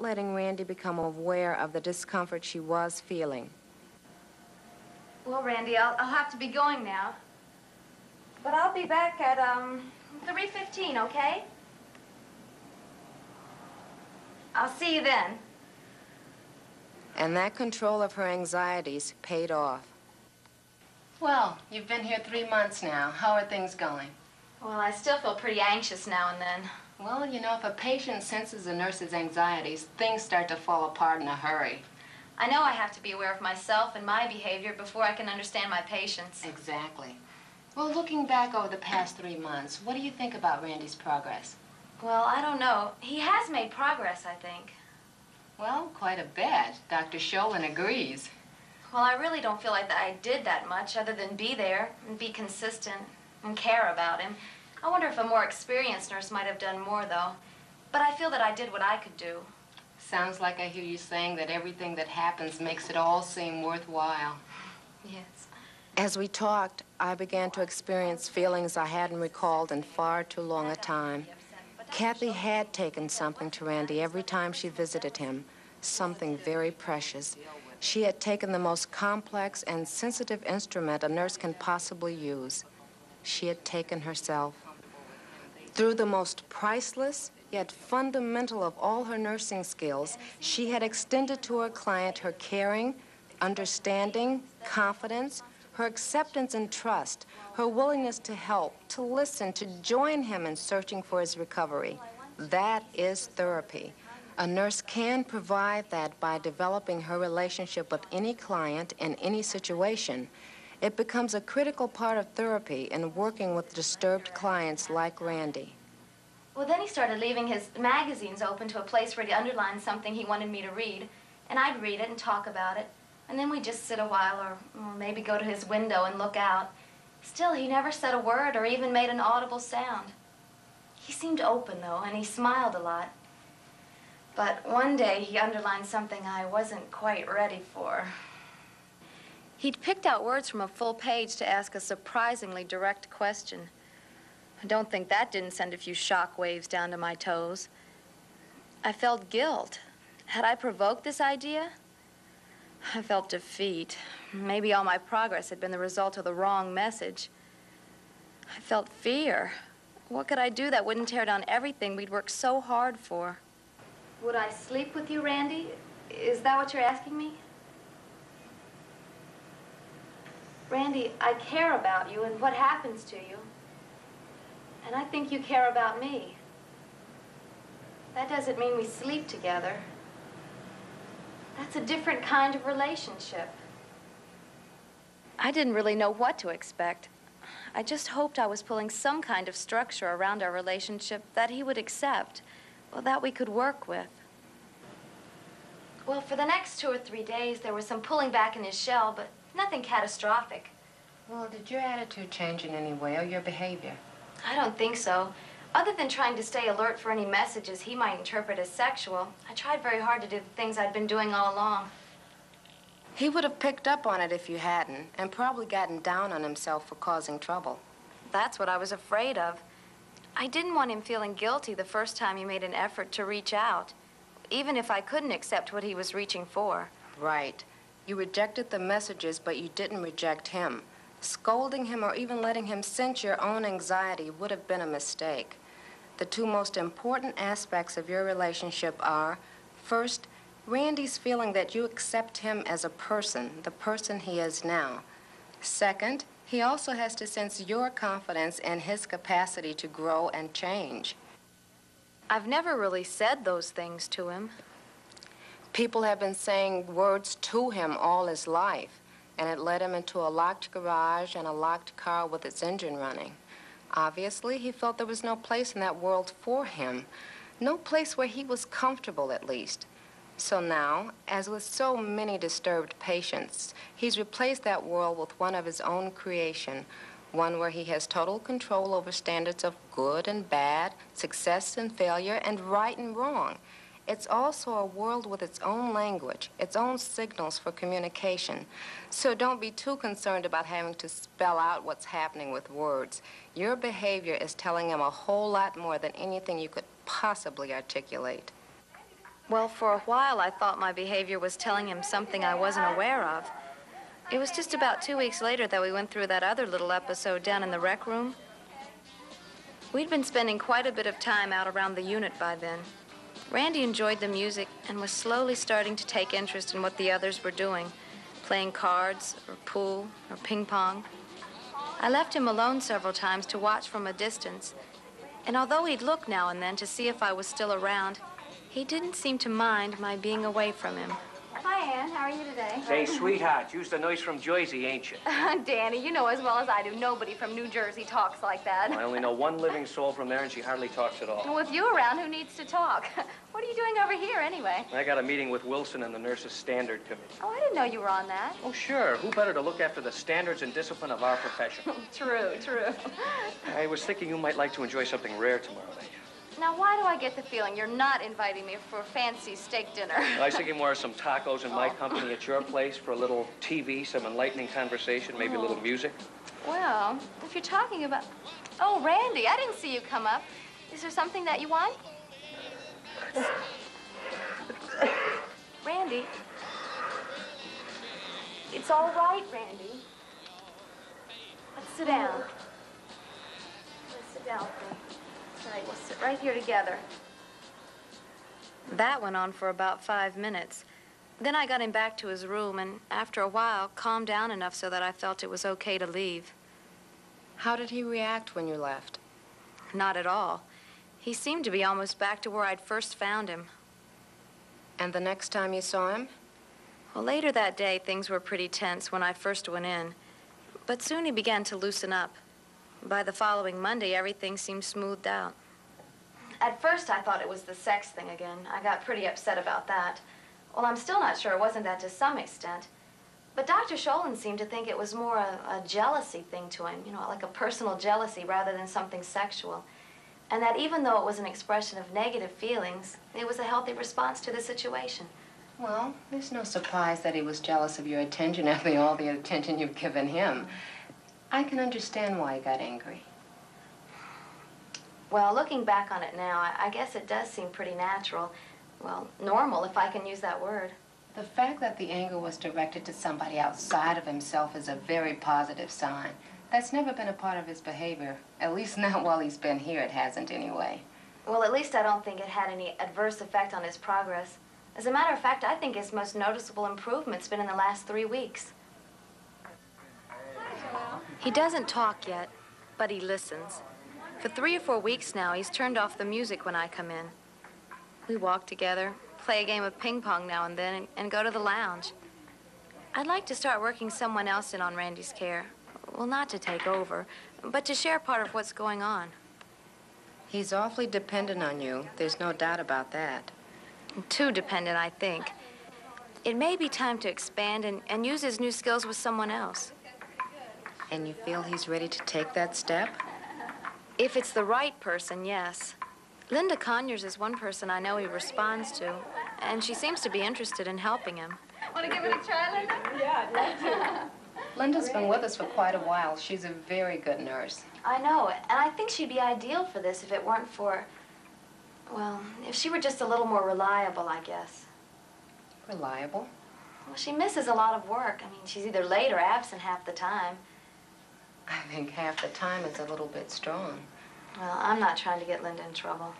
letting Randy become aware of the discomfort she was feeling. Well, Randy, I'll have to be going now. But I'll be back at, 3:15, okay? I'll see you then. And that control of her anxieties paid off. Well, you've been here 3 months now. How are things going? Well, I still feel pretty anxious now and then. Well, you know, if a patient senses a nurse's anxieties, things start to fall apart in a hurry. I know I have to be aware of myself and my behavior before I can understand my patients. Exactly. Well, looking back over the past 3 months, what do you think about Randy's progress? Well, I don't know. He has made progress, I think. Well, quite a bit. Dr. Sholin agrees. Well, I really don't feel like that I did that much other than be there and be consistent and care about him. I wonder if a more experienced nurse might have done more, though. But I feel that I did what I could do. Sounds like I hear you saying that everything that happens makes it all seem worthwhile. Yes. As we talked, I began to experience feelings I hadn't recalled in far too long a time. Kathy had taken something to Randy every time she visited him, something very precious. She had taken the most complex and sensitive instrument a nurse can possibly use. She had taken herself. Through the most priceless, yet fundamental of all her nursing skills, she had extended to her client her caring, understanding, confidence, her acceptance and trust, her willingness to help, to listen, to join him in searching for his recovery. That is therapy. A nurse can provide that by developing her relationship with any client in any situation. It becomes a critical part of therapy in working with disturbed clients like Randy. Well, then he started leaving his magazines open to a place where he underlined something he wanted me to read, and I'd read it and talk about it. And then we'd just sit a while or maybe go to his window and look out. Still, he never said a word or even made an audible sound. He seemed open, though, and he smiled a lot. But one day, he underlined something I wasn't quite ready for. He'd picked out words from a full page to ask a surprisingly direct question. I don't think that didn't send a few shock waves down to my toes. I felt guilt. Had I provoked this idea? I felt defeat. Maybe all my progress had been the result of the wrong message. I felt fear. What could I do that wouldn't tear down everything we'd worked so hard for? Would I sleep with you, Randy? Is that what you're asking me? Randy, I care about you and what happens to you. And I think you care about me. That doesn't mean we sleep together. That's a different kind of relationship. I didn't really know what to expect. I just hoped I was pulling some kind of structure around our relationship that he would accept, or that we could work with. Well, for the next 2 or 3 days, there was some pulling back in his shell, but nothing catastrophic. Well, did your attitude change in any way or your behavior? I don't think so. Other than trying to stay alert for any messages he might interpret as sexual, I tried very hard to do the things I'd been doing all along. He would have picked up on it if you hadn't, and probably gotten down on himself for causing trouble. That's what I was afraid of. I didn't want him feeling guilty the first time he made an effort to reach out, even if I couldn't accept what he was reaching for. Right. You rejected the messages, but you didn't reject him. Scolding him or even letting him sense your own anxiety would have been a mistake. The 2 most important aspects of your relationship are, first, Randy's feeling that you accept him as a person, the person he is now. Second, he also has to sense your confidence in his capacity to grow and change. I've never really said those things to him. People have been saying words to him all his life, and it led him into a locked garage and a locked car with its engine running. Obviously, he felt there was no place in that world for him, no place where he was comfortable, at least. So now, as with so many disturbed patients, he's replaced that world with one of his own creation, one where he has total control over standards of good and bad, success and failure, and right and wrong. It's also a world with its own language, its own signals for communication. So don't be too concerned about having to spell out what's happening with words. Your behavior is telling him a whole lot more than anything you could possibly articulate. Well, for a while, I thought my behavior was telling him something I wasn't aware of. It was just about 2 weeks later that we went through that other little episode down in the rec room. We'd been spending quite a bit of time out around the unit by then. Randy enjoyed the music and was slowly starting to take interest in what the others were doing, playing cards or pool or ping pong. I left him alone several times to watch from a distance, and although he'd look now and then to see if I was still around, he didn't seem to mind my being away from him. Hi, Ann. How are you today? Say, sweetheart, you's the nurse from Jersey, ain't you? Danny, you know as well as I do, nobody from New Jersey talks like that. I only know one living soul from there, and she hardly talks at all. Well, with you around, who needs to talk? What are you doing over here, anyway? I got a meeting with Wilson and the Nurses Standard Committee. Oh, I didn't know you were on that. Oh, sure. Who better to look after the standards and discipline of our profession? True. I was thinking you might like to enjoy something rare tomorrow night. Now, why do I get the feeling you're not inviting me for a fancy steak dinner? I was thinking more of some tacos in my company at your place for a little TV, some enlightening conversation, maybe a little music. Well, if you're talking about... Oh, Randy, I didn't see you come up. Is there something that you want? Randy. It's all right, Randy. Let's sit down. Let's sit down, please. All right, we'll sit right here together. That went on for about 5 minutes. Then I got him back to his room, and after a while, calmed down enough so that I felt it was okay to leave. How did he react when you left? Not at all. He seemed to be almost back to where I'd first found him. And the next time you saw him? Well, later that day, things were pretty tense when I first went in. But soon he began to loosen up. By the following Monday, everything seemed smoothed out. At first, I thought it was the sex thing again. I got pretty upset about that. Well, I'm still not sure it wasn't that to some extent. But Dr. Sholin seemed to think it was more a jealousy thing to him, you know, like a personal jealousy rather than something sexual. And that even though it was an expression of negative feelings, it was a healthy response to the situation. Well, there's no surprise that he was jealous of your attention after all the attention you've given him. I can understand why he got angry. Well, looking back on it now, I guess it does seem pretty natural. Well, normal, if I can use that word. The fact that the anger was directed to somebody outside of himself is a very positive sign. That's never been a part of his behavior. At least not while he's been here, it hasn't anyway. Well, at least I don't think it had any adverse effect on his progress. As a matter of fact, I think his most noticeable improvement's been in the last 3 weeks. He doesn't talk yet, but he listens. For 3 or 4 weeks now, he's turned off the music when I come in. We walk together, play a game of ping pong now and then, and go to the lounge. I'd like to start working someone else in on Randy's care. Well, not to take over, but to share part of what's going on. He's awfully dependent on you. There's no doubt about that. Too dependent, I think. It may be time to expand and use his new skills with someone else. And you feel he's ready to take that step? If it's the right person, yes. Linda Conyers is one person I know he responds to, and she seems to be interested in helping him. Want to give it a try, Linda? Yeah, I'd love to. Linda's been with us for quite a while. She's a very good nurse. I know, and I think she'd be ideal for this if it weren't for, well, if she were just a little more reliable, I guess. Reliable? Well, she misses a lot of work. I mean, she's either late or absent half the time. I think half the time is a little bit strong. Well, I'm not trying to get Linda in trouble.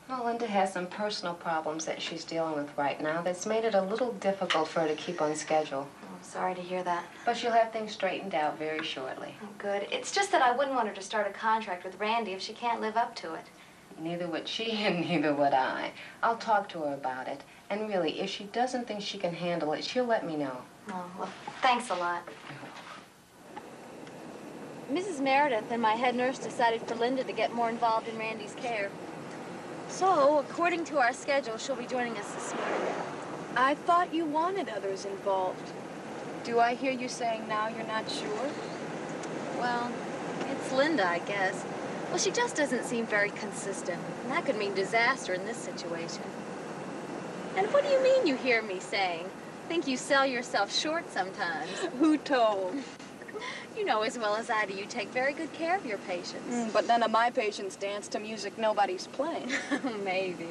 Well, Linda has some personal problems that she's dealing with right now that's made it a little difficult for her to keep on schedule. I'm sorry to hear that. But she'll have things straightened out very shortly. Oh, good. It's just that I wouldn't want her to start a contract with Randy if she can't live up to it. Neither would she and neither would I. I'll talk to her about it. And really, if she doesn't think she can handle it, she'll let me know. Oh, well, thanks a lot. Mrs. Meredith and my head nurse decided for Linda to get more involved in Randy's care. So, according to our schedule, she'll be joining us this morning. I thought you wanted others involved. Do I hear you saying now you're not sure? Well, it's Linda, I guess. Well, she just doesn't seem very consistent. And that could mean disaster in this situation. And what do you mean you hear me saying? Think you sell yourself short sometimes. Who told? You know as well as I do, you take very good care of your patients. But none of my patients dance to music nobody's playing. Maybe.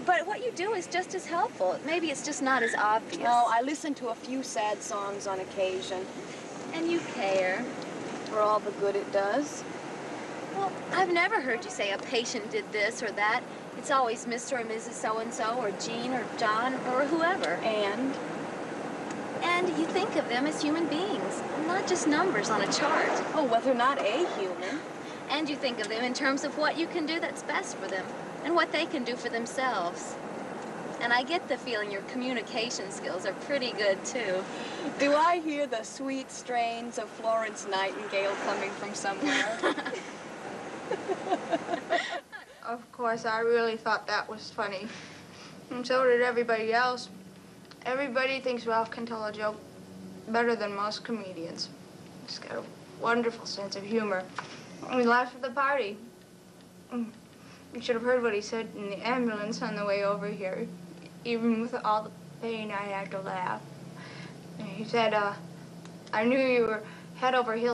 But what you do is just as helpful. Maybe it's just not as obvious. Oh, I listen to a few sad songs on occasion. And you care. For all the good it does. Well, I've never heard you say a patient did this or that. It's always Mr. or Mrs. So-and-so, or Jean, or John, or whoever. And you think of them as human beings, not just numbers on a chart. Oh, well, they're not a human. And you think of them in terms of what you can do that's best for them, and what they can do for themselves. And I get the feeling your communication skills are pretty good, too. Do I hear the sweet strains of Florence Nightingale coming from somewhere? Of course, I really thought that was funny. And so did everybody else. Everybody thinks Ralph can tell a joke better than most comedians. He's got a wonderful sense of humor. We laughed at the party. You should have heard what he said in the ambulance on the way over here. Even with all the pain, I had to laugh. He said, I knew you were head over heels